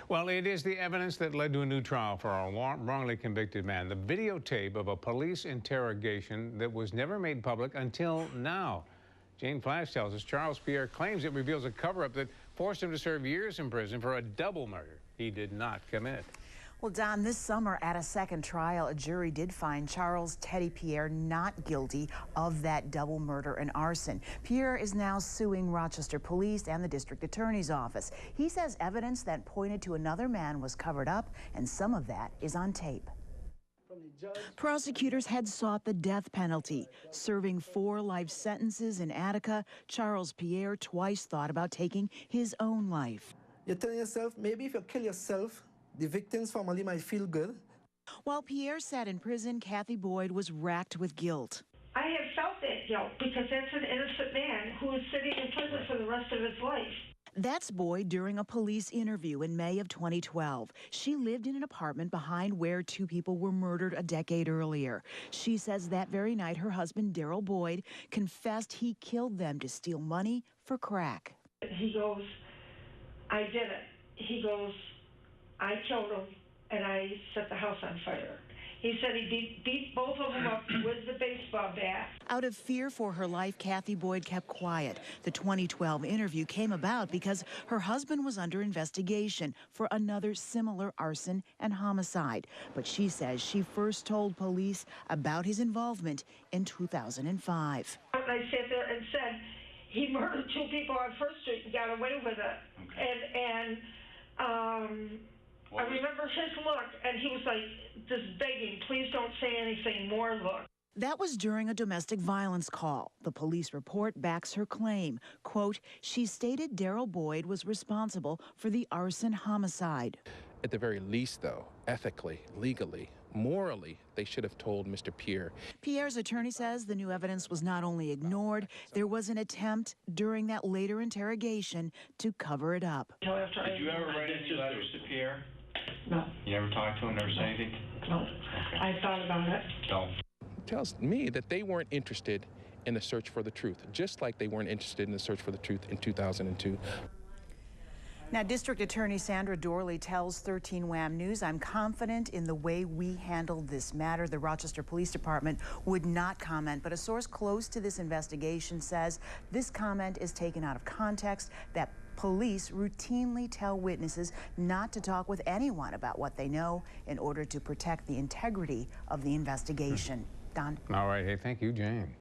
Well, it is the evidence that led to a new trial for a wrongly convicted man. The videotape of a police interrogation that was never made public until now. Jane Flash tells us Charles Pierre claims it reveals a cover-up that forced him to serve years in prison for a double murder he did not commit. Well, Don, this summer at a second trial, a jury did find Charles Teddy Pierre not guilty of that double murder and arson. Pierre is now suing Rochester Police and the District Attorney's Office. He says evidence that pointed to another man was covered up, and some of that is on tape. Prosecutors had sought the death penalty. Serving 4 life sentences in Attica, Charles Pierre twice thought about taking his own life. You're telling yourself, maybe if you kill yourself, the victim's family might feel good. While Pierre sat in prison, Kathy Boyd was racked with guilt. I have felt that guilt because that's an innocent man who is sitting in prison for the rest of his life. That's Boyd during a police interview in May of 2012. She lived in an apartment behind where 2 people were murdered a decade earlier. She says that very night her husband, Daryl Boyd, confessed he killed them to steal money for crack. He goes, I did it. He goes, I killed him and I set the house on fire. He said he beat both of them up with the baseball bat. Out of fear for her life, Kathy Boyd kept quiet. The 2012 interview came about because her husband was under investigation for another similar arson and homicide. But she says she first told police about his involvement in 2005. I sat there and said, he murdered 2 people on First Street and got away with it. Okay. I remember his look, and he was like just begging, please don't say anything more look. That was during a domestic violence call. The police report backs her claim. Quote, she stated Daryl Boyd was responsible for the arson homicide. At the very least, though, ethically, legally, morally, they should have told Mr. Pierre. Pierre's attorney says the new evidence was not only ignored, there was an attempt during that later interrogation to cover it up. Did you ever write any letters to Pierre? No. You never talked to him, never said anything? No. Okay. I thought about it. No. It tells me that they weren't interested in the search for the truth, just like they weren't interested in the search for the truth in 2002. Now, District Attorney Sandra Dorley tells 13 WHAM News, I'm confident in the way we handled this matter. The Rochester Police Department would not comment, but a source close to this investigation says this comment is taken out of context, that police routinely tell witnesses not to talk with anyone about what they know in order to protect the integrity of the investigation. Don? All right. Hey, thank you, Jane.